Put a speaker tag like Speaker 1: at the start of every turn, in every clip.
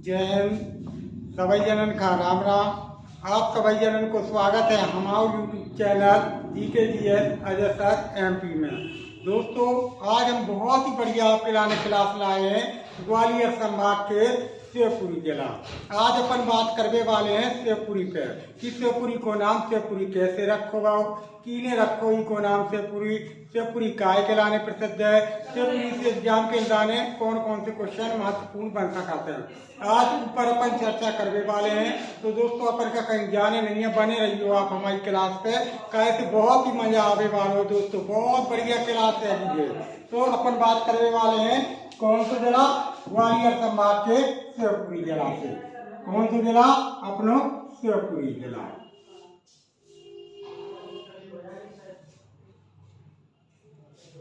Speaker 1: जय हिंद। सभी जनन का राम राम। आप सभी जनन को स्वागत है हमारे YouTube channel GKGS Ajay sir MP में। दोस्तों, आज हम बहुत ही बढ़िया आपके लाने क्लास लाए हैं ग्वालियर संभाग के शिवपुरी जिला। आज अपन बात करने वाले हैं शिवपुरी पे कि शिवपुरी को नाम शिवपुरी कैसे रखो गाओ, कीने रखो ही को नाम शिवपुरी, शिवपुरी काय के लाने प्रसिद्ध है, शिवपुरी से एग्जाम के लाने कौन कौन से क्वेश्चन महत्वपूर्ण बन सकते हैं, आज ऊपर अपन चर्चा करने वाले हैं। तो दोस्तों, अपन का कहीं जाने नहीं है, बने रहिए आप हमारी क्लास पे, कैसे बहुत ही मजा आने वाला हो। दोस्तों, बहुत बढ़िया क्लास है ये। तो अपन बात करने वाले हैं कौन सा जिला, ग्वालियर संभाग के शिवपुरी जिला से। कौन सा जिला? अपनो शिवपुरी जिला।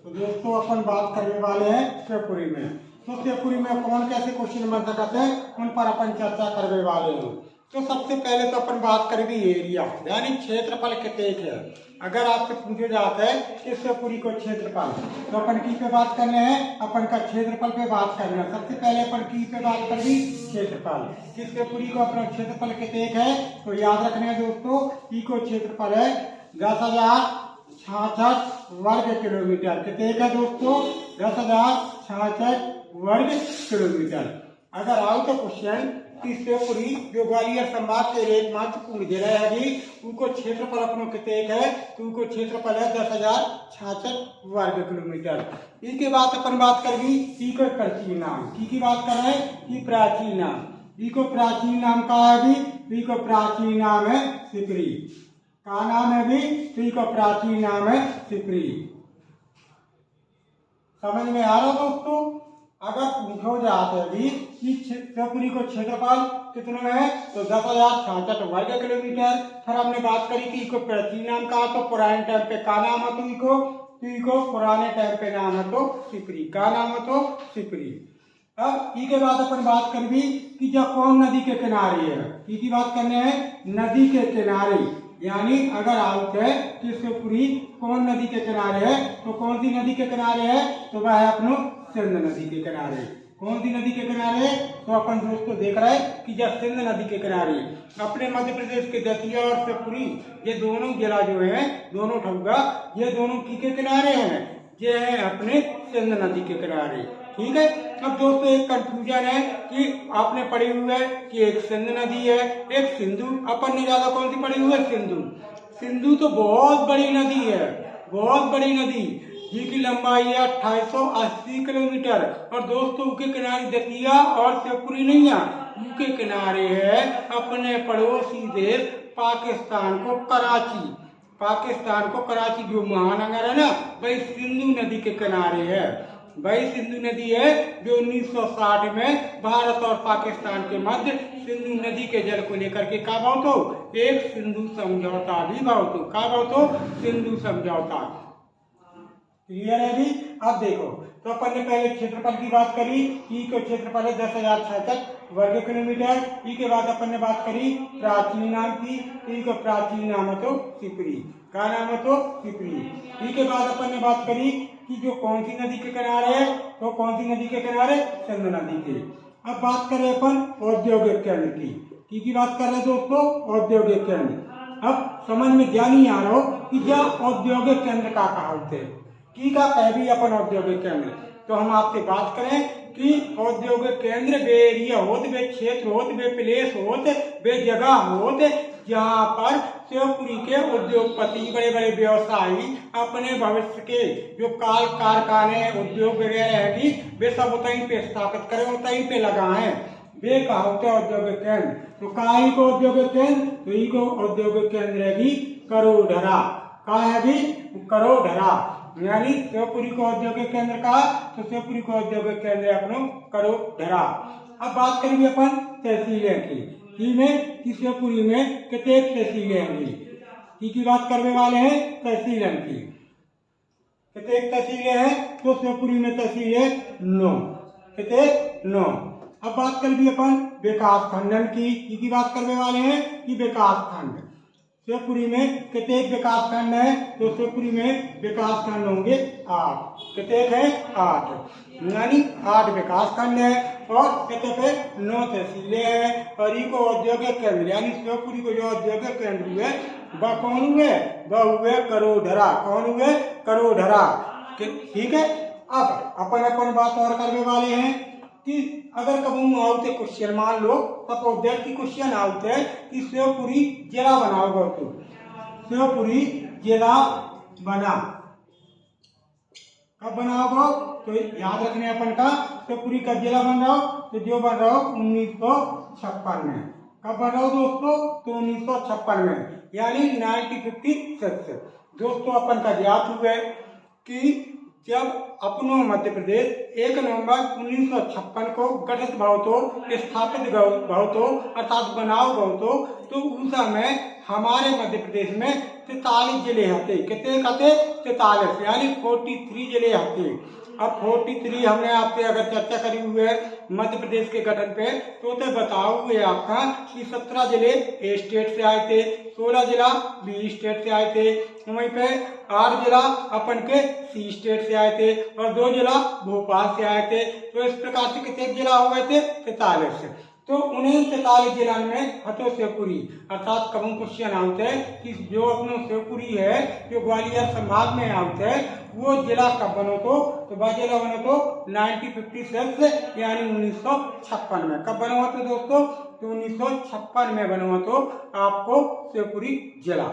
Speaker 1: तो दोस्तों, अपन बात करने वाले हैं शिवपुरी में। तो शिवपुरी में कौन कैसे क्वेश्चन बन सकते हैं, उन पर अपन चर्चा करने वाले हैं। तो सबसे पहले तो अपन बात करेंगे एरिया, यानी क्षेत्रफल कितने है। अगर आपसे पूछे जाता है कि शिवपुरी को क्षेत्रफल, तो अपन की पे बात करने हैं, अपन का क्षेत्रफल पे बात करना है। सबसे पहले अपन की पे बात करेंगे क्षेत्रफल, कि शिवपुरी को अपना क्षेत्रफल कितने है। तो याद रखने हैं दोस्तों, ई को क्षेत्रफल है 10,066 वर्ग किलोमीटर। कितने का दोस्तों? 10,066 वर्ग किलोमीटर। अगर आओ तो क्वेश्चन कि शिवपुरी जो ग्वालियर संभाग के एक महत्वपूर्ण जिला है अभी, उनको क्षेत्रफल अपनों कितने है, तो उनको क्षेत्रफल है 10,066 वर्ग किलोमीटर। इसके बाद अपन बात करेंगे ई को प्राचीन नाम, की बात कर रहे हैं कि प्राचीन नाम, ई को प्राचीन नाम का है भी, ई को प्राचीन नाम है सिपरी। का नाम है भी, ई को प्राचीन नाम है सिपरी। समझ में आ रहा दोस्तों? अगर पूछो जाते भी कि शिवपुरी को क्षेत्रफल कितना है, तो 10,066 वर्ग किलोमीटर। फिर हमने बात करी कि इसको प्राचीन नाम का, तो पुराने टाइम पे का नाम है, तो इको पुराने टाइम पे नाम है तो सिपरी, का नाम है तो सिपरी। अब इसके बाद अपन बात कर भी कि जब कौन नदी के किनारे है, की बात करने हैं नदी के किनारे, यानी अगर आउट है कि शिवपुरी कौन नदी के किनारे है, तो कौन सी नदी के किनारे है, तो वह है अपनो सिंध नदी के किनारे। कौन सी नदी के किनारे? तो अपन दोस्तों देख रहे हैं कि जब सिंध नदी के किनारे अपने मध्य प्रदेश के दतिया और शिवपुरी, ये दोनों जिला जो है, दोनों ठुगा, ये दोनों के किनारे हैं, ये है अपने सिंध नदी के किनारे। ठीक है। अब दोस्तों, एक कंफ्यूजन है कि आपने पढ़ी हुई है कि एक सिंध नदी है, एक सिंधु। अपन ने ज्यादा कौन सी पढ़ी हुई है? सिंधु। सिंधु तो बहुत बड़ी नदी है, बहुत बड़ी नदी, जिसकी लंबाई है 2880 किलोमीटर। और दोस्तों, उसके किनारे दतिया और शिवपुरी नहीं है, उसके किनारे है अपने पड़ोसी देश पाकिस्तान को कराची। पाकिस्तान को कराची जो महानगर है ना, वही सिंधु नदी के किनारे है। वही सिंधु नदी है जो 1960 में भारत और पाकिस्तान के मध्य सिंधु नदी के जल को लेकर के का बहुत हो, एक सिंधु समझौता भी बहुत हो, का बहुत हो, सिंधु समझौता। क्लियर है भी? अब देखो, तो अपन ने पहले क्षेत्रफल की बात करी, ई को क्षेत्रफल है 10,066 वर्ग किलोमीटर। ई के बाद अपन ने बात करी प्राचीन नाम की, ई को प्राचीन नाम है तो सिपरी, का नाम है तो सिपरी। ई के बाद अपन ने बात करी कि जो कौन सी नदी के किनारे है, तो कौन सी नदी के किनारे? सिंध नदी के। अब बात करें अपन औद्योगिक केंद्र की बात कर रहे हैं दोस्तों, औद्योगिक केंद्र। अब समझ में ध्यान नहीं आ रहा हो कि जब औद्योगिक केंद्र का कहा होते की का कह भी अपन औद्योगिक केंद्र, तो हम आपसे बात करें कि औद्योगिक केंद्र वे एरिया होते, वे क्षेत्र होते, वे प्लेस होते, वे जगह होते जहाँ पर शिवपुरी के उद्योगपति, बड़े बड़े व्यवसायी अपने भविष्य के जो कारखाने उद्योग वगैरह है, वे सब उतहीं पे स्थापित करें, उतहीं पे लगाएं, वे कहा होते औद्योगिक केंद्र। तो कहीं को औद्योगिक केंद्र, तो ई को औद्योगिक केंद्र है भी करोडरा। कहा है भी? करोडरा। यानी शिवपुरी को औद्योगिक केंद्र कहा, तो शिवपुरी को औद्योगिक केंद्र अपनो करोडरा। अब बात करेंगे अपन तहसीलें की में कि शिवपुरी में कितने तहसीलें हैं, की बात करने वाले हैं तहसीलें की। कितने तहसीलें हैं? तो शिवपुरी में तहसीलें 9। कितने? 9। अब बात करेंगे अपन विकास खंडन की बात करने वाले हैं कि विकास खंड। शिवपुरी में कितने विकास खंड है? तो शिवपुरी में विकास खंड होंगे 8। कितने हैं? 8, यानी 8 विकास खंड है। और कितने पे 9 तहसीलें हैं और इको औद्योगिक केंद्र, यानी शिवपुरी को जो औद्योगिक केंद्र हुए वह कौन हुए? वह हुए करोढरा। कौन हुए? करोढरा। ठीक है। अब अपन बात और करने वाले हैं कि अगर कभी आवते क्वेश्चन, मान लो सपोज दैट की क्वेश्चन आवते है कि शिवपुरी जिला बनाओगे तो शिवपुरी जिला बना, कब बनाओगे? तो याद रखने अपन का शिवपुरी का जिला बन रहा हो तो जो बन रहा हो 1956 में। कब बन रहा हो दोस्तों? तो 1956 में, यानी 1956। दोस्तों अपन का ज्ञात हुआ है कि जब अपनो मध्य प्रदेश 1 नवंबर 1956 को गठित भाव तो स्थापित भाव तो अर्थात बनाओ भाव तो उस समय हमारे मध्य प्रदेश में 43 जिले हते। कितने कहते? 43, यानी 43 जिले हते। अब 43 हमने आपसे अगर चर्चा करी हुई है मध्य प्रदेश के गठन पे तो बताओ हुए आपका कि 17 जिले ए स्टेट से आए थे, 16 जिला बी स्टेट से आए थे, वहीं पे 8 जिला अपन के सी स्टेट से आए थे और 2 जिला भोपाल से आए थे। तो इस प्रकार से कितने जिला हो गए थे? 43। तो उन्हीं 43 जिला में हतो शिवपुरी, अर्थात कभी क्वेश्चन आते हैं कि जो अपनो शिवपुरी है जो ग्वालियर संभाग में आते हैं वो जिला कब बनो तो वह जिला बनो तो 1956 यानी 1956 में। कब बनो तो दोस्तों? तो 1956 में बनो तो आपको शिवपुरी जिला।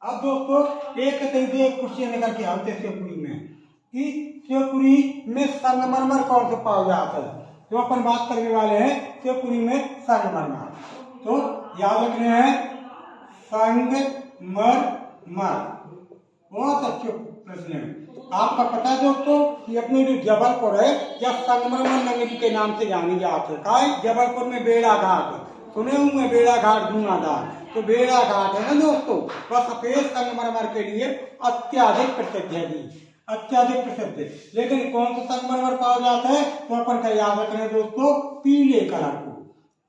Speaker 1: अब दोस्तों एक तरीके क्वेश्चन निकल के आते शिवपुरी में कि शिवपुरी में संगमरमर कौन से पाया जाता है? तो अपन बात करने वाले हैं शिवपुरी में संगमरमर। तो याद रखने हैं संगमरमर। बहुत अच्छे प्रश्न है। आपका पता है दोस्तों कि अपने जो जबलपुर है या संगमरमर नगरी के नाम से जानी जाती है। जबलपुर में बेड़ा घाट सुने हुए, बेड़ा घाट धुआंधार, तो बेड़ा घाट है ना दोस्तों, वह सफेद संगमरमर के लिए अत्याधिक प्रसिद्ध है जी, अत्याधिक प्रसिद्ध है। लेकिन कौन सा संगमरमर पाया जाता है? तो अपन का याद रखना है दोस्तों पीले कलर को।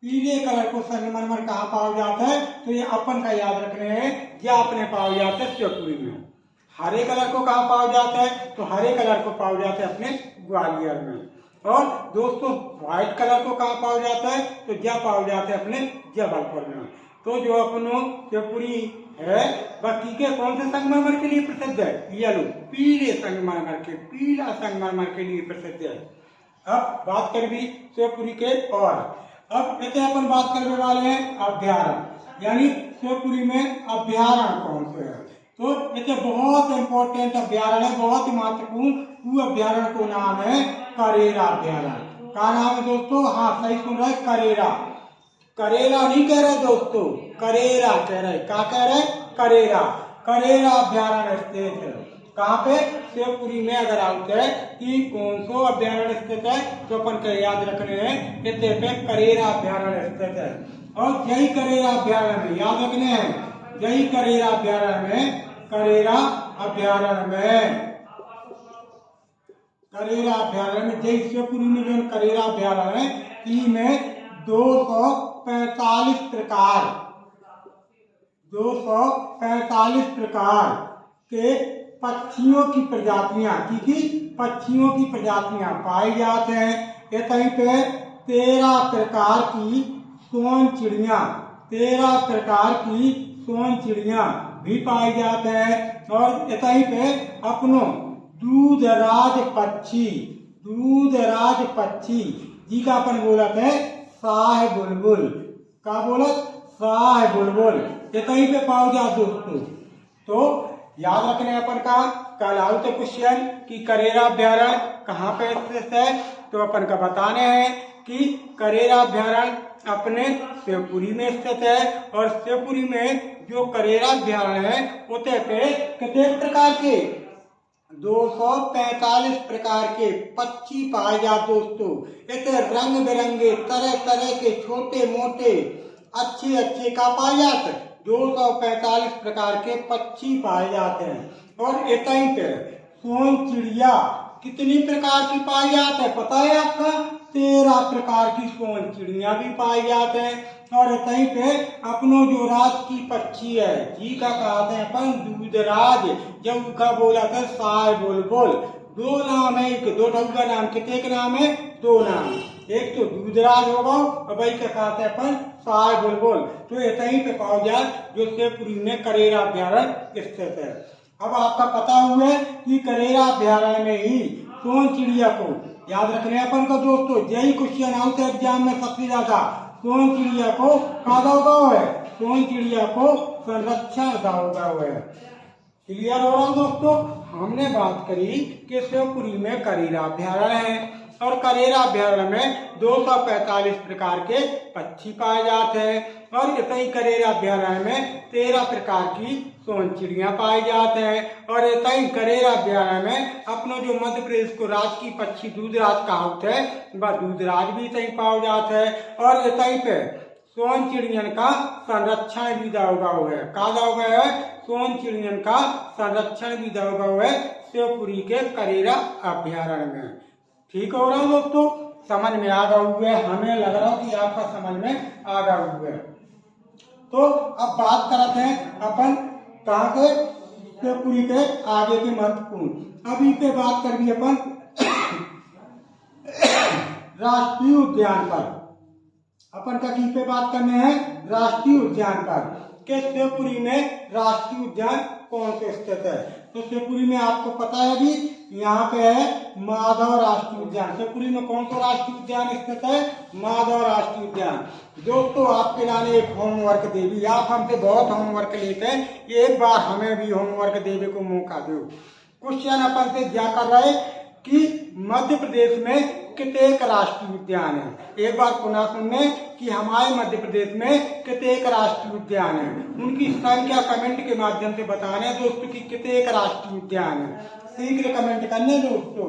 Speaker 1: पीले कलर को संगमरमर कहाँ पाया जाता है? तो ये अपन का याद रखने हैं या अपने पाया जाता है शिवपुरी में। हरे कलर को कहाँ पाया जाता है? तो हरे कलर को पाया जाता है अपने ग्वालियर में। और दोस्तों व्हाइट कलर को कहाँ पाया जाता है? तो क्या पाया जाता है अपने जबलपुर में। तो जो अपनो शिवपुरी है वह के कौन से संगमरमर के लिए प्रसिद्ध है? येलो, पीले संगमरमर के, पीला संगमरमर के लिए प्रसिद्ध है। अब बात करें शिवपुरी के और अब कहते हैं अपन बात करने वाले हैं अभ्यारण्य, यानी शिवपुरी में अभ्यारण्य कौन से है? तो ये बहुत इंपॉर्टेंट अभ्यारण्य है, बहुत ही महत्वपूर्ण। वो अभ्यारण्य को नाम है करेरा अभ्यारण्य। क्या नाम है दोस्तों? हाँ सही सुन रहे, करेरा। करेला नहीं कह रहे दोस्तों, करेरा कह रहे। क्या कह रहे? करेरा। करेरा अभ्यारण्य स्थित है कहाँ पे? शिवपुरी में। अगर आते हैं कि कौन सो अभ्यारण्य स्थित है तो अपन के याद रखने हैं इतने पे करेरा अभ्यारण्य स्थित है। और यही करेरा अभ्यारण्य में याद रखने हैं, यही करेरा अभ्यारण्य में, करेरा अभ्यारण्य में, करेरा अभ्यारण्य में जय शिवपुरी में जो करेरा अभ्यारण्य है इनमें 245 प्रकार, 245 प्रकार के पक्षियों की प्रजातियां पक्षियों की प्रजातियां पाई जाते हैं। ये कहीं पे 13 प्रकार की सोन चिड़िया, 13 प्रकार की सोन चिड़िया भी पाई जाते हैं। और कहीं पे अपनो दूधराज पक्षी, दूधराज पक्षी जी का अपन बोलत है शाह बुलबुल। का बोलत? शाह बुलबुल। ये कहीं पे पाओ जा दोस्तों। तो याद रखने अपन का कल आउट क्वेश्चन कि करेरा अभ्यारण्य कहाँ पे स्थित है? तो अपन का बताने हैं कि करेरा अभ्यारण्य अपने शिवपुरी में स्थित है। और शिवपुरी में जो करेरा अभ्यारण्य है उते पे कितने प्रकार के? 245 प्रकार के पक्षी पाए जाते दोस्तों। इतने रंग बिरंगे तरह तरह के छोटे मोटे अच्छे अच्छे का पाए जाते 245 प्रकार के पक्षी पाए जाते हैं। और इतनी पे सोन चिड़िया कितनी प्रकार की पाई जाते हैं पता है आपका? 13 प्रकार की सोन चिड़िया भी पाई जाते हैं। और तहीं पे अपनो जो राज की पक्षी है जी का कहते हैं अपन दूधराज, जब का बोला था साय बोल बोल। दो नाम है, एक दो ढंग का नाम, कितने के नाम है? दो नाम। एक तो दूधराज होगा और भाई क्या कहते हैं अपन साय बोल बोल। तो ऐसा ही पे पाओ जाए जो शिवपुरी में करेरा अभ्यारण्य स्थित है। अब आपका पता हुआ है कि करेरा अभ्यारण्य में ही सोन चिड़िया को याद रखने अपन को दोस्तों, यही क्वेश्चन आउट एग्जाम में सबसे ज्यादा। सोन चिड़िया को कहा गाँव है? सोन चिड़िया को संरक्षण गाँव है। क्लियर हो रहा है दोस्तों? हमने बात करी कि शिवपुरी में करेरा अभ्यारण्य है और करेरा अभ्यारण्य में 245 प्रकार के पक्षी पाए जाते हैं और इतना ही करेरा अभ्यारण्य में 13 प्रकार की सोन चिड़िया पाई जाते हैं। और इतना ही करेरा अभ्यारण्य में अपनो जो मध्य प्रदेश को राज की पक्षी दूधराज कहावत है, वह दूधराज भी इतना ही पाया जाता है। और इतना ही पे सोन चिड़ियन का संरक्षण भी दाव है। कहा है? सोन चिड़ियन का संरक्षण भी दाव है शिवपुरी के करेरा अभ्यारण्य में। ठीक हो रहा है दोस्तों? समझ में आ गया हुआ है? हमें लग रहा है कि आपका समझ में आ गया हुआ है। तो अब बात करते हैं अपन कहाँ के? शिवपुरी के आगे के महत्वपूर्ण। अब इन पे बात कर भी अपन राष्ट्रीय उद्यान पर। अपन का की पे बात करने हैं? राष्ट्रीय उद्यान पर। के शिवपुरी में राष्ट्रीय उद्यान कौन से स्थित है? तो शिवपुरी में आपको पता है भी, यहाँ पे है माधव राष्ट्रीय उद्यान। शिवपुरी में कौन सा राष्ट्रीय उद्यान स्थित है? माधव राष्ट्रीय उद्यान। दोस्तों आपके लाने एक होमवर्क दे भी, आप हमसे बहुत होमवर्क लेते हैं, एक बार हमें भी होमवर्क देने को मौका दो। क्वेश्चन अपन से क्या कर रहे कि मध्य प्रदेश में कितने राष्ट्रीय उद्यान है? एक बार पुनः सुनने कि हमारे मध्य प्रदेश में कितने राष्ट्रीय उद्यान है, उनकी संख्या कमेंट के माध्यम से बताने दोस्तों कि कितने राष्ट्रीय उद्यान है। शीघ्र कमेंट करने दोस्तों।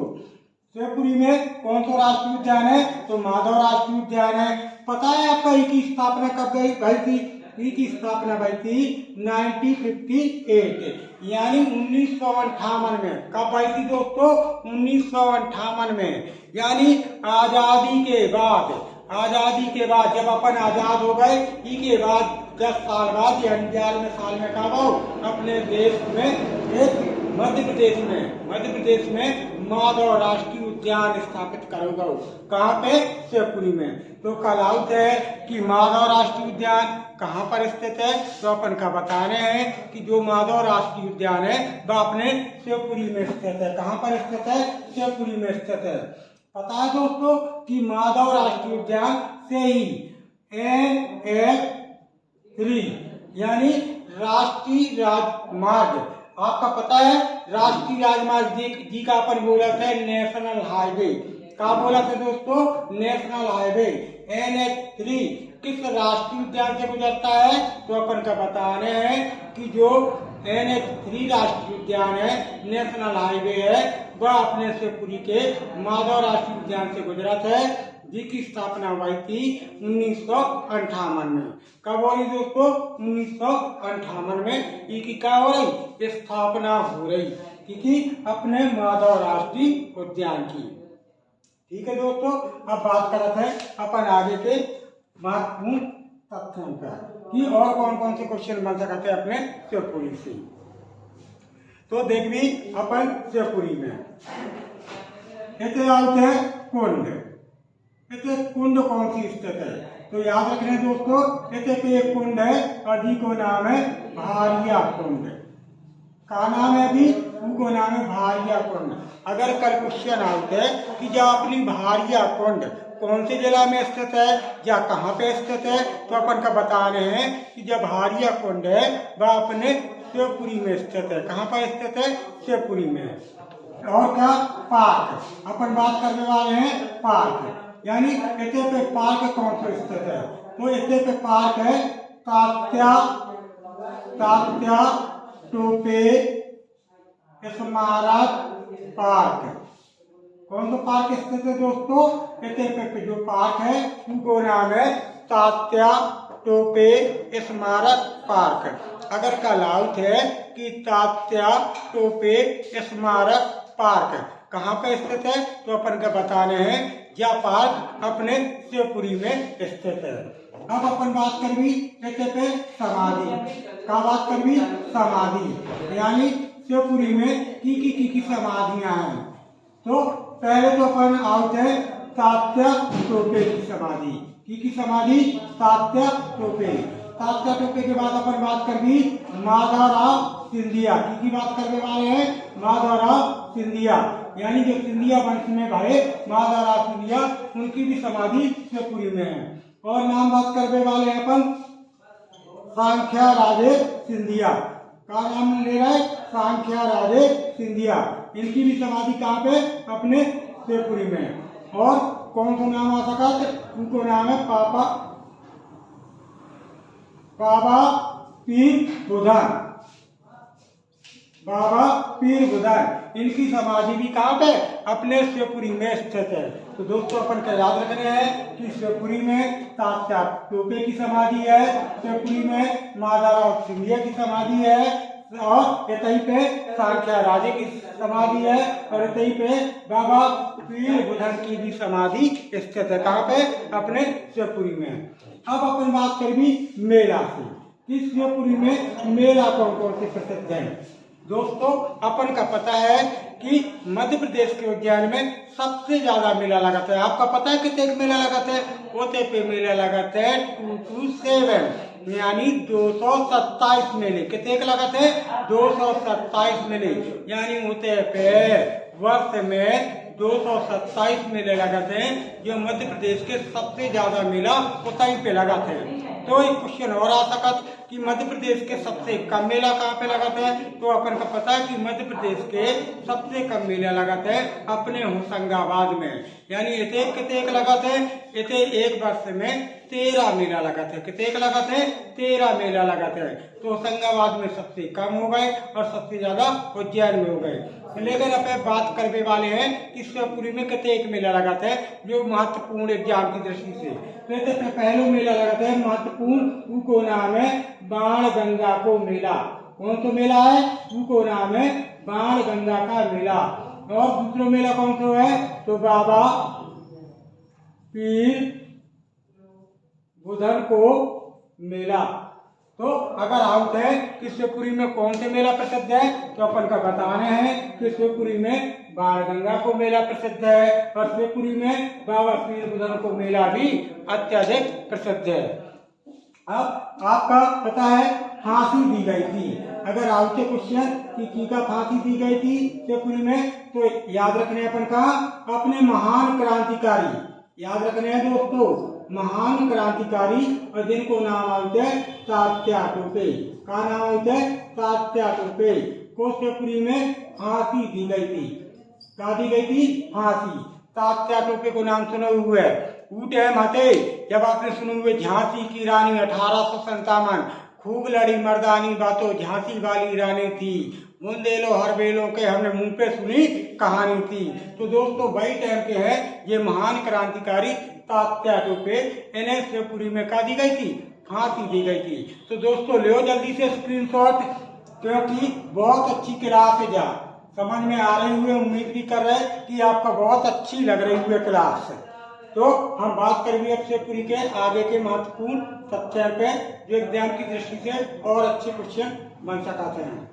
Speaker 1: शिवपुरी में कौन सा राष्ट्रीय उद्यान है? तो माधव राष्ट्रीय उद्यान है। पता है आपका इसकी स्थापना कब भाई थी? इसकी स्थापना भाई थी 1958 यानी 1958 में। कब भाई थी दोस्तों? 1958 में, यानी आजादी के बाद। आजादी के बाद जब अपन आजाद हो गए, इसके बाद 10 साल बाद या 91 साल में कहा अपने देश में एक मध्य प्रदेश में माधव राष्ट्रीय उद्यान स्थापित करोगे। कहाँ पे? शिवपुरी में। तो कल आउट है कि माधव राष्ट्रीय उद्यान कहाँ पर स्थित है? तो अपन का बताने हैं कि जो माधव राष्ट्रीय उद्यान है वह अपने शिवपुरी में स्थित है। कहाँ पर स्थित है? शिवपुरी में स्थित है। पता है दोस्तों कि माधव राष्ट्रीय उद्यान से ही NH3 यानी राष्ट्रीय राजमार्ग, आपका पता है राष्ट्रीय राजमार्ग जी का अपन बोला था नेशनल हाईवे। क्या बोला था दोस्तों? National highway. NH3 किस राष्ट्रीय उद्यान से गुजरता है? तो अपन का बताने हैं कि जो NH3 राष्ट्रीय उद्यान है, नेशनल हाईवे है, वह अपने शिवपुरी के माधव राष्ट्रीय उद्यान से गुजरा था, जिसकी स्थापना हुई थी 1958 में। कब हो रही दोस्तों? 1958 में इसकी क्या हो रही? स्थापना हो रही, क्योंकि अपने माधव राष्ट्रीय उद्यान की। ठीक है दोस्तों, अब बात करते हैं अपन आगे के महत्वपूर्ण तथ्यों का कि और कौन कौन से क्वेश्चन बन सकते हैं अपने शिवपुरी से। तो देख भी अपन शिवपुरी में इतने आउट है कुंड। इतने कुंड कौन सी स्थित है? तो याद रखने दोस्तों, इतने पे एक कुंड है और जी को नाम है भारिया कुंड। का नाम है अभी? उनको नाम है भारिया कुंड। अगर कल क्वेश्चन आउट है कि जब अपनी भारिया कुंड कौन से जिला में स्थित है या कहाँ पे स्थित है, तो अपन का बता रहे हैं कि जब भारिया कुंड है वह अपने शिवपुरी में स्थित है। कहाँ पर स्थित है? शिवपुरी में। और क्या? पार्क। अपन बात करने वाले हैं पार्क, यानी इतने पे पार्क कौन से स्थित है? तो इतने पे पार्क है तात्या टोपे स्मारक पार्क। कौन सा पार्क स्थित है दोस्तों? इतने पे जो पार्क है उनको नाम है तात्या टोपे स्मारक पार्क। अगर कल आउट है कि तात्या टोपे स्मारक पार्क, कहाँ पे स्थित है? तो अपन का बताने हैं यह पार्क अपने शिवपुरी में स्थित है। अब अपन बात करबी कहते पे समाधि का बात करबी समाधि यानी शिवपुरी में की समाधियां हैं। तो पहले तो अपन आउट है तात्या टोपे की समाधि की समाधि तात्या टोपे। तात्या टोपे के बाद अपन बात करबी माधवराव सिंधिया की बात करने वाले हैं माधवराव सिंधिया यानी जो सिंधिया वंश में भरे माधवराव सिंधिया उनकी भी समाधि शिवपुरी में है। और नाम बात करने वाले हैं अपन सांख्या राजे सिंधिया का नाम ले रहे सांख्या राजे सिंधिया इनकी भी समाधि कहाँ पे? अपने शिवपुरी में। और कौन सा नाम आ सका? उनको नाम है बाबा पीर बुधन बाबा पीर बुधन इनकी समाधि भी कहाँ पे? अपने शिवपुरी में स्थित है। तो दोस्तों अपन का याद रखने हैं कि शिवपुरी में तात्या टोपे की समाधि है, शिवपुरी में माधवराव सिंधिया की समाधि है और इतही पे सांख्या राजे की समाधि है और इतही पे बाबा पीर बुधन की भी समाधि स्थित है। कहाँ पे? अपने शिवपुरी में। अब अपन बात करेंगे मेला से कि शिवपुरी में मेला कौन कौन से प्रसिद्ध है। दोस्तों अपन का पता है कि मध्य प्रदेश के उद्यान में सबसे ज्यादा मेला लगाता है। आपका पता है कितने मेला लगाते हैं? ओते पे मेला लगाते हैं 227 यानी 227 मेले। कितने लगाते हैं? 227 मेले यानी होते पे वर्ष में 227 मेले लगाते हैं। जो मध्य प्रदेश के सबसे ज्यादा मेला उतई पे लगाते हैं। तो एक क्वेश्चन और आ सकता कि मध्य प्रदेश के सबसे कम मेला कहाँ पे लगाते हैं? तो अपन का पता है कि मध्य प्रदेश के सबसे कम मेला लगाते हैं अपने होशंगाबाद में यानी इतने कितने लगाते हैं? इतने एक वर्ष में 13 मेला लगाते हैं। कितने लगाते हैं? 13 मेला लगाते हैं। तो होशंगाबाद में सबसे कम हो गए और सबसे ज्यादा उज्जैन में हो गए। लेकिन अपन बात करने वाले हैं कि शिवपुरी में कितने एक मेला लगाते हैं जो महत्वपूर्ण एग्जाम की दृष्टि से। तो पहले मेला लगाते हैं महत्वपूर्ण, उनको नाम है बाण गंगा को मेला। कौन सा मेला है? उनको नाम है बाण गंगा का मेला। और दूसरा मेला कौन सा है? तो बाबा पीर बुधन को मेला। तो अगर आउट है कि शिवपुरी में कौन से मेला प्रसिद्ध है तो अपन का बताने हैं कि शिवपुरी में बाणगंगा को मेला प्रसिद्ध है और शिवपुरी में बाबा पीर बुधन को मेला भी अत्यधिक प्रसिद्ध है। अब आपका पता है फांसी दी गई थी। अगर आउट क्वेश्चन की का फांसी दी गई थी शिवपुरी में तो याद रखने अपन का अपने महान क्रांतिकारी याद रखने हैं दोस्तों महान क्रांतिकारी और जिनको नाम आते हैं तात्या टोपे। का नाम आते हैं? तात्या टोपे को शिवपुरी में फांसी दी गई थी। क्या दी गई थी? फांसी। तात्या टोपे को नाम सुने हुए ऊटे माते जब आपने सुने हुए झांसी की रानी 1857 खूब लड़ी मर्दानी बातों झांसी वाली रानी थी बुंदेलो हर बेलों के हमने मुंह पे सुनी कहानी थी। तो दोस्तों वही टाइम के हैं ये महान क्रांतिकारी तात्या टोपे इन्हें शिवपुरी में क्या दी गई थी? फांसी दी गई थी। तो दोस्तों लो जल्दी से स्क्रीनशॉट क्योंकि बहुत अच्छी क्लास है जा समझ में आ रही हुई उम्मीद भी कर रहे कि आपका बहुत अच्छी लग रही हुई क्लास। तो हम बात करेंगे अब शिवपुरी के आगे के महत्वपूर्ण तथ्यों पे जो एग्जाम की दृष्टि से और अच्छे क्वेश्चन बन सकते हैं।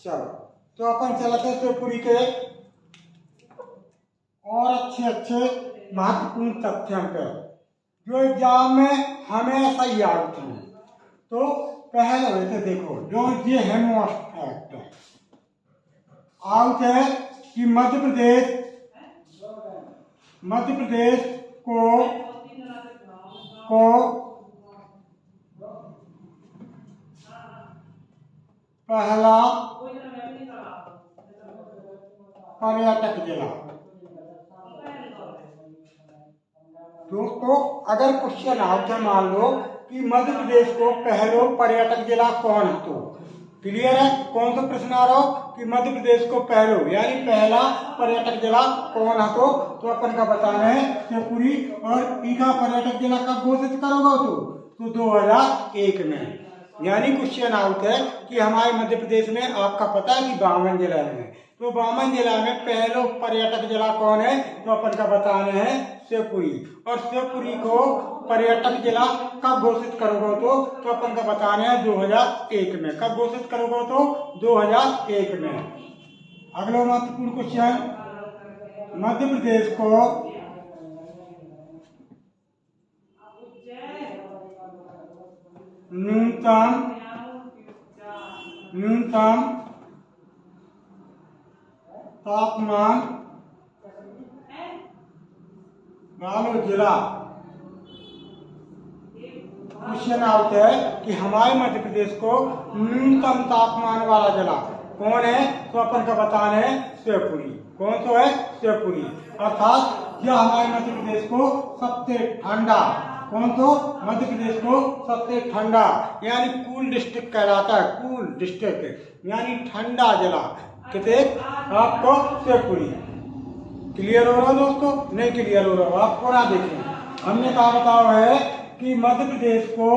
Speaker 1: चलो तो अपन चलते शिवपुरी के और अच्छे महत्वपूर्ण तथ्यों पे जो एग्जाम में हमेशा याद थे। तो पहले वैसे देखो जो ये है मोस्ट फैक्ट आउट है कि मध्य प्रदेश को पहला पर्यटक जिला। दोस्तों अगर क्वेश्चन आता मान लो कि मध्य प्रदेश को पहलो पर्यटक जिला कौन है, तो क्लियर है कौन सा प्रश्न आ रहा हो कि मध्य प्रदेश को पहलो यानी पहला पर्यटक जिला कौन है, तो अपन का बताना है शिवपुरी। और ई का पर्यटक जिला कब घोषित करोगे, तो 2001 में। यानी क्वेश्चन आउट है कि हमारे मध्य प्रदेश में आपका पता है कि 52 जिला है, तो 52 जिला में पहलो पर्यटक जिला कौन है, तो अपन का बताना है शिवपुरी। और शिवपुरी को पर्यटक जिला कब घोषित करोगे, तो अपन का बताना है 2001 में। कब घोषित करोगे, तो 2001 में। अगला महत्वपूर्ण क्वेश्चन, मध्य प्रदेश को न्यूनतम तापमान वाला जिला। क्वेश्चन आउट है कि हमारे मध्य प्रदेश को न्यूनतम तापमान वाला जिला कौन है, तो अपन का बताना है शिवपुरी। कौन सा है, शिवपुरी। अर्थात यह हमारे मध्य प्रदेश को सबसे ठंडा, कौन तो मध्य प्रदेश को सबसे ठंडा यानी कूल डिस्ट्रिक्ट कहलाता है। कूल डिस्ट्रिक्ट यानी ठंडा जिला कितने आपको शिवपुरी। क्लियर हो रहा है दोस्तों, नहीं क्लियर हो रहा हो आप पूरा देखें। हमने कहा बताओ है कि मध्य प्रदेश को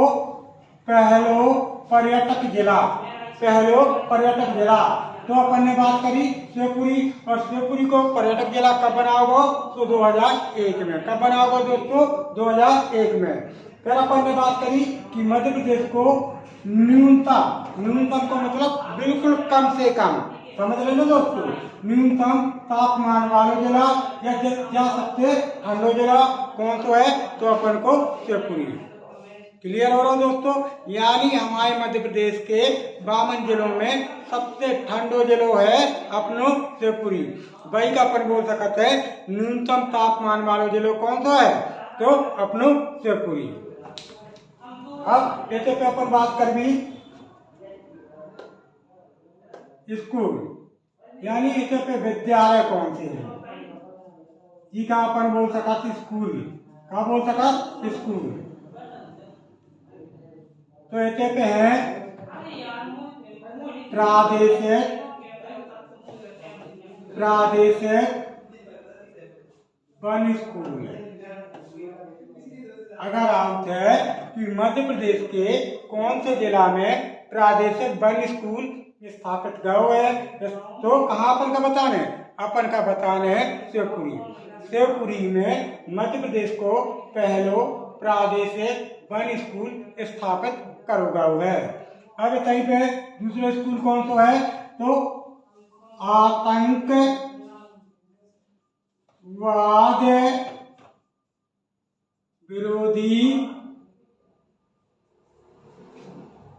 Speaker 1: पहलो पर्यटक जिला, पहलो पर्यटक जिला, तो अपन ने बात करी शिवपुरी। और शिवपुरी को पर्यटक जिला कब बनाओगे, तो 2001 में। कब बनाओगे दोस्तों, 2001 में। फिर अपन ने बात करी कि मध्य प्रदेश को न्यूनतम को मतलब बिल्कुल कम से कम, समझ रहे ना दोस्तों, न्यूनतम तापमान वाला जिला या सबसे ठंडो जिला कौन सा है, तो अपन को शिवपुरी। क्लियर हो रहा है दोस्तों, यानी हमारे मध्य प्रदेश के 52 जिलों में सबसे ठंडो जिलो है अपनो शिवपुरी। वही का अपन बोल सकते हैं न्यूनतम तापमान वाला जिलो कौन सा है, तो अपनो शिवपुरी। अब ऐसे पे अपन बात कर भी स्कूल, यानी इसे पे विद्यालय कौन से है, जी का अपन बोल सका स्कूल। का बोल सका स्कूल, तो इसे पे है प्रादेशिक वन स्कूल। अगर आउट है कि मध्य प्रदेश के कौन से जिला में प्रादेशिक वन स्कूल स्थापित गए है, तो कहाँ अपन का बताने, अपन का बताने है शिवपुरी। शिवपुरी में मध्य प्रदेश को पहलो प्रादेशिक वन स्कूल स्थापित करो गया है। अब कहीं पे दूसरा स्कूल कौन सा है, तो आतंकवाद विरोधी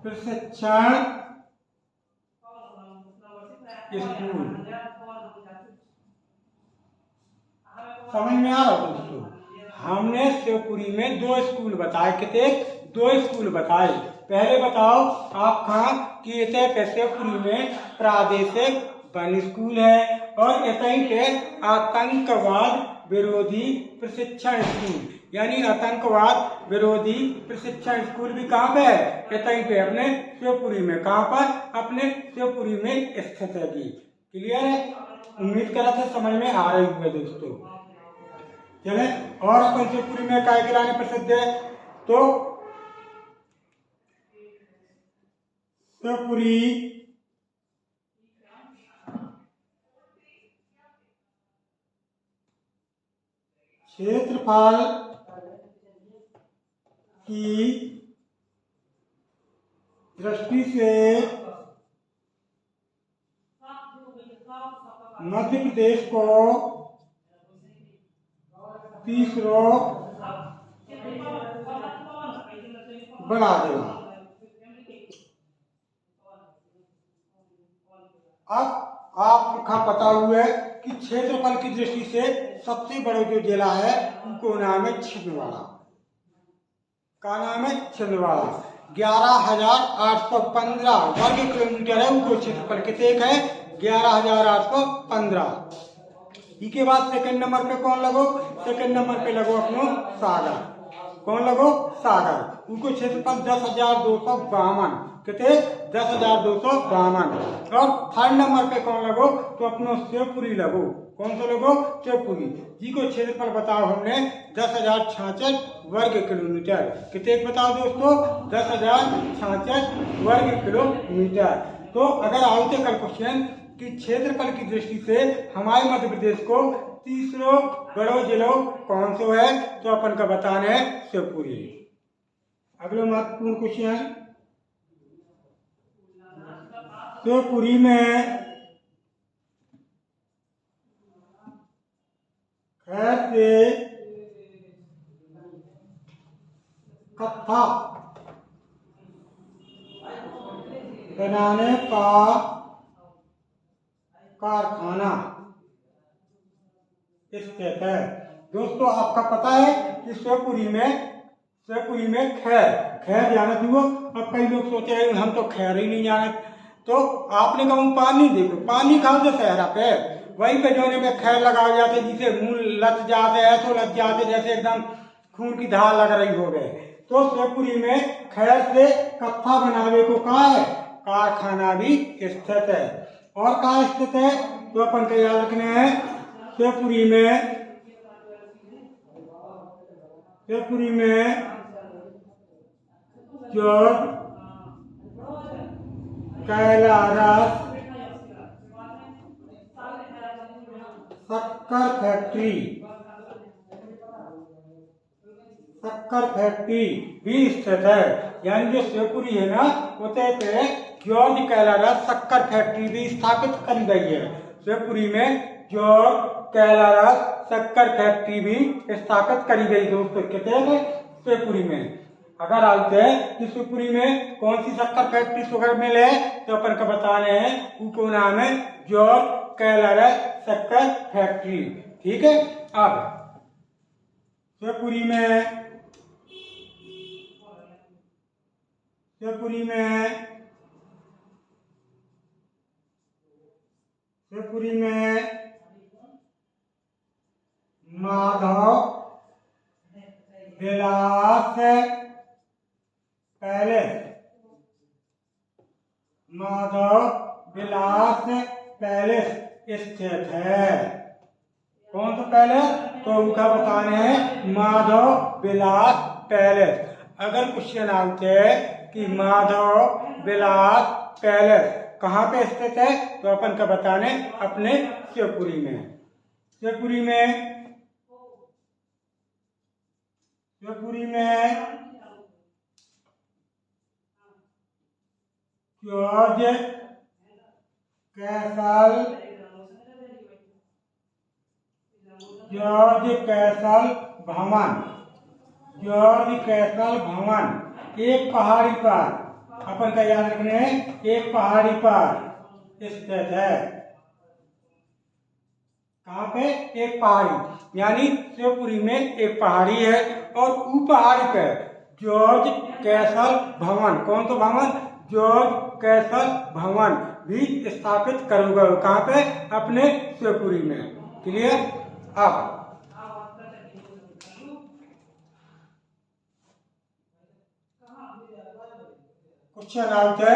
Speaker 1: प्रशिक्षण स्कूल। समझ में आ रहा है दोस्तों, हमने शिवपुरी में 2 स्कूल बताए, कितने 2 स्कूल बताए। पहले बताओ आप कहाँ कि शिवपुरी में प्रादेशिक वन स्कूल है, और इतनी पे आतंकवाद विरोधी प्रशिक्षण स्कूल, यानी आतंकवाद विरोधी प्रशिक्षण स्कूल भी कहाँ पे है, इतनी पे अपने शिवपुरी में। कहाँ पर, अपने शिवपुरी में स्थित है। क्लियर है, उम्मीद करा था समझ में आ रही है दोस्तों। चले और अपन शिवपुरी में काय गिराने प्रसिद्ध है, तो शिवपुरी क्षेत्रफल की दृष्टि से मध्य प्रदेश को तीसरा बड़ा जिला। अब आपका पता हुआ है कि क्षेत्रफल की दृष्टि से सबसे बड़ा जो जिला है उनको नाम है छिंदवाड़ा। का नाम है छिंदवाड़ा। 11,815 वर्ग किलोमीटर है। उनको क्षेत्रफल कितने है? 11,815। इसके बाद सेकंड नंबर पे कौन लगो? सेकंड नंबर पे लगो अपनो सागर। कौन लगो? सागर। उनको क्षेत्रफल 10,252 कितने? 10,252। और थर्ड नंबर पे कौन लगो? तो अपनो शिवपुरी लगो। कौन सा लगो? शिवपुरी जी को क्षेत्रफल बताओ हमने 10,066 वर्ग किलोमीटर। कितने बताओ दोस्तों? 10,066 वर्ग किलोमीटर। तो अगर आते कल क्वेश्चन कि क्षेत्रफल की दृष्टि से हमारे मध्य प्रदेश को तीसरो बड़ो जिलो कौन सो है? तो अपन का बताना है शिवपुरी। अगला महत्वपूर्ण क्वेश्चन, शिवपुरी में खैर से कत्था बनाने का कारखाना स्थित है। दोस्तों आपका पता है कि शिवपुरी में खैर जाना थी वो। अब कई लोग सोचे हैं हम तो खैर ही नहीं जाना, तो आपने कहा पानी देखो, पानी कहाँ से शहरा पे वहीं पे जोने में खैर लगा जाते, जिसे मुंह लग जाते, ऐसो लग जाते जैसे एकदम खून की धार लग रही हो गए। तो शिवपुरी में खैर से कत्था बनावे को कहा है कारखाना भी स्थित है। और कहाँ स्थित है? तो अपन को याद रखने हैं शिवपुरी में जो कैलारस शक्कर फैक्ट्री भी स्थित है। यानी जो शिवपुरी है ना उसे पे जॉर्ज कैलारस शक्कर फैक्ट्री भी स्थापित करी गई है। शिवपुरी में जॉर्ज कैलारस शक्कर फैक्ट्री भी स्थापित करी गई। दोस्तों कहते हैं शिवपुरी में। अगर आते हैं कि शिवपुरी में कौन सी शक्कर फैक्ट्री शुगर मिल है, तो अपन का बताने हैं उनको नाम है जॉर्ज कैलारस शक्कर फैक्ट्री। ठीक है। अब शिवपुरी में माधव विलास पैलेस स्थित है। कौन सा पैलेस? तो उनका बताने हैं माधव विलास पैलेस। अगर क्वेश्चन आते हैं कि माधव विलास पैलेस कहाँ पे स्थित है, तो अपन का बताने अपने शिवपुरी में जॉर्ज कैसल भवन एक पहाड़ी पर, अपन का याद रखने एक पहाड़ी पर स्थित है। कहाँ पे? एक पहाड़ी, यानी शिवपुरी में एक पहाड़ी है और ऊ पहाड़ी पे जॉर्ज कैसल भवन, कौन सा भवन? जॉर्ज कैसल भवन भी स्थापित करूंगा। कहाँ पे? अपने शिवपुरी में। क्लियर। अब क्वेश्चन आउट है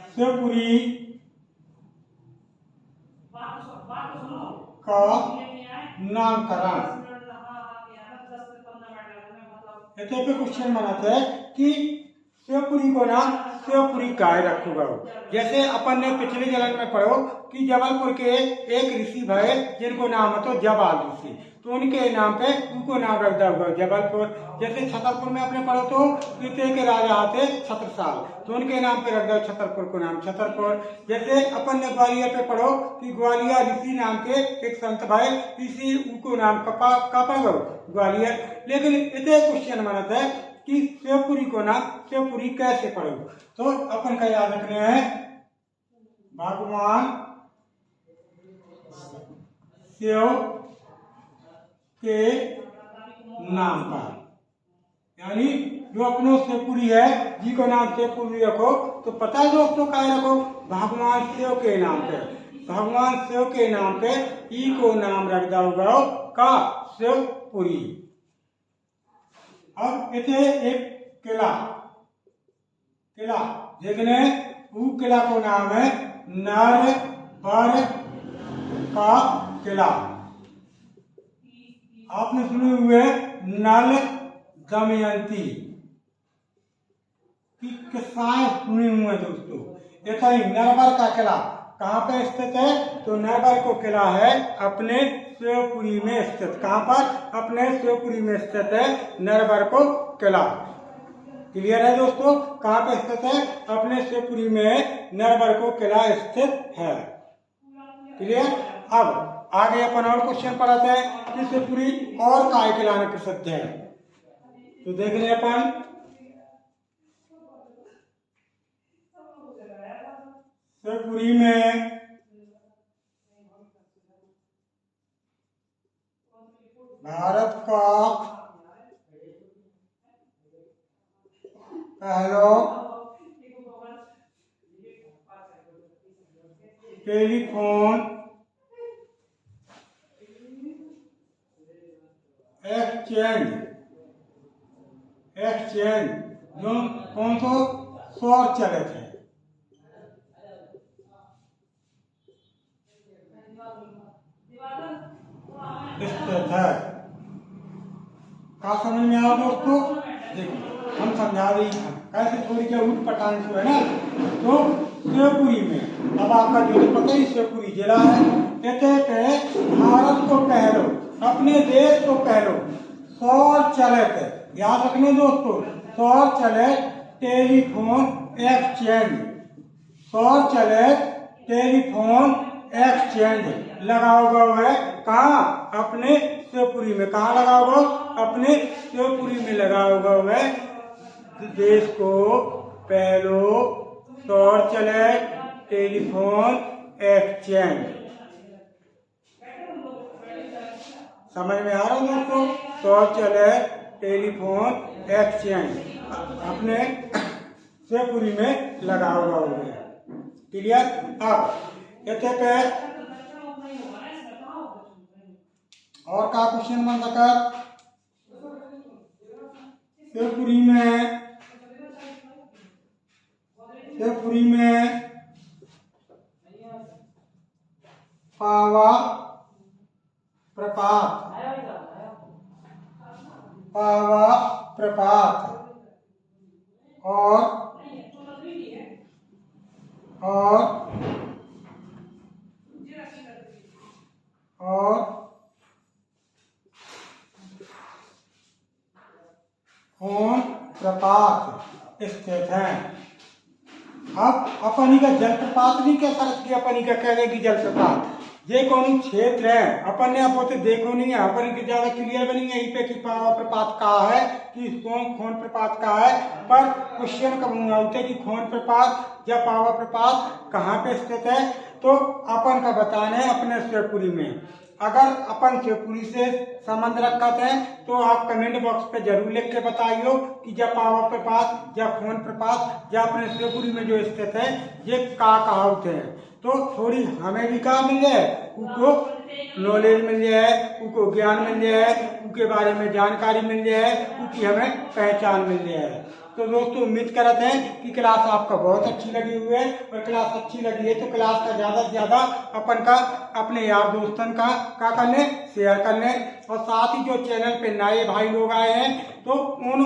Speaker 1: शिवपुरी का नामकरण। ऐसे पे क्वेश्चन बनाते हैं कि शिवपुरी को नाम शिवपुरी काय रखूगा। जैसे अपन ने पिछले जलन में पढ़ो कि जबलपुर के एक ऋषि भय जिनको नाम है तो जबाल ऋषि, तो उनके नाम पे उनको नाम रख दिया हुआ जबलपुर। जैसे छतरपुर में अपने पढ़ो तो द्वितीय के राजा आते छत्रसाल, तो उनके नाम पे रख दिया छतरपुर को नाम छतरपुर। जैसे अपन ने ग्वालियर पे पढ़ो कि ग्वालियर ऋषि नाम के एक संत भाई ऋषि उनको नाम कपा ग्वालियर। लेकिन इतने क्वेश्चन बनाते हैं कि शिवपुरी को नाम शिवपुरी कैसे पढ़ो, तो अपन का याद रखने हैं भगवान शिव के नाम पर। यानी जो अपनो शिवपुरी है जी को नाम शिवपुरी रखो तो पता है दोस्तों क्या रखो, भगवान शिव के नाम पे, भगवान शिव के नाम पे ई को नाम रख दो का शिवपुरी। अब इसे एक किला किला देखने वो किला को नाम है नरबर का किला। आपने सुने हुए नल दमयंती की किस्साएं सुने हुए दोस्तों। ऐसा ही नरबर का किला कहाँ पे स्थित है, तो नरबर को किला है अपने शिवपुरी में स्थित। कहाँ पर, अपने शिवपुरी में स्थित है नरबर को किला। क्लियर है दोस्तों, कहाँ पे स्थित है, अपने शिवपुरी में नरबर को किला स्थित है। क्लियर। अब आगे अपन और क्वेश्चन पढ़ाते हैं कि शिवपुरी और काय किला में प्रसिद्ध है। तो देख रहे अपन शिवपुरी में भारत का पहला टेलीफोन एक्सचेंज जो कौन सा सौर चलित है। स्थित है। क्या समझ में आया दोस्तों, देखिए हम समझा रही हैं कैसे थोड़ी क्या उठ पटांग है ना। तो शिवपुरी में अब आपका जो पता ही शिवपुरी जिला है, कहते हैं भारत को कह लो, अपने देश को कह लो सौर चलित, याद रखने दोस्तों, सौर चलित टेलीफोन एक्सचेंज, सौर चलित टेलीफोन एक्सचेंज लगाओ है कहाँ, अपने शिवपुरी में। कहाँ लगाओ, अपने शिवपुरी में लगाओ है देश को पहलो सौर चलित टेलीफोन एक्सचेंज। समझ में आ रहा है दोस्तों, सौर चलित टेलीफोन एक्सचेंज अपने शिवपुरी में लगाओ है। क्लियर। अब इतने पे और का क्वेश्चन बन सका, शिवपुरी में पावा प्रपात और खोन प्रपात स्थित है। अब अपनी का जलप्रपात नहीं कह सकती, अपनी का कह देगी जलप्रपात, ये कौन क्षेत्र है अपन ने आप देखो नहीं है, अपन की ज्यादा क्लियर बनी है यहीं पे कि पावा प्रपात कहाँ है कि खोन प्रपात कहाँ है। पर क्वेश्चन कब होते कि खोन प्रपात या पावा प्रपात कहाँ पे स्थित है, तो अपन का बताना है अपने शिवपुरी में। अगर अपन शिवपुरी से संबंध रखते हैं तो आप कमेंट बॉक्स पे जरूर लिख के बताइयो कि जब पावा प्रपात या खोन प्रपात या अपने शिवपुरी में जो स्थित है ये कहाँ होते हैं। तो थोड़ी हमें भी कहाँ मिल जाए, उनको नॉलेज मिल जाए, उनको ज्ञान मिल जाए, उनके बारे में जानकारी मिल जाए, उनकी हमें पहचान मिल जाए। तो दोस्तों उम्मीद करते हैं कि क्लास आपका बहुत अच्छी लगी हुई है, और क्लास अच्छी लगी है तो क्लास का ज़्यादा से ज़्यादा अपन का अपने यार दोस्तन का क्या करने, शेयर करने। और साथ ही जो चैनल पे नए भाई लोग आए हैं तो उन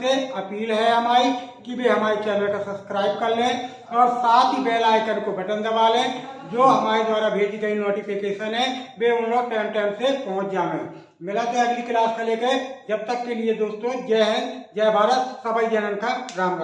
Speaker 1: से अपील है हमारी कि वे हमारे चैनल का सब्सक्राइब कर लें और साथ ही बेल आइकन को बटन दबा लें, जो हमारे द्वारा भेजी गई नोटिफिकेशन है वे उन लोग टाइम से पहुंच जाए। मिलते हैं अगली क्लास का लेकर, जब तक के लिए दोस्तों जय हिंद जय भारत, सभी जनन का राम राम।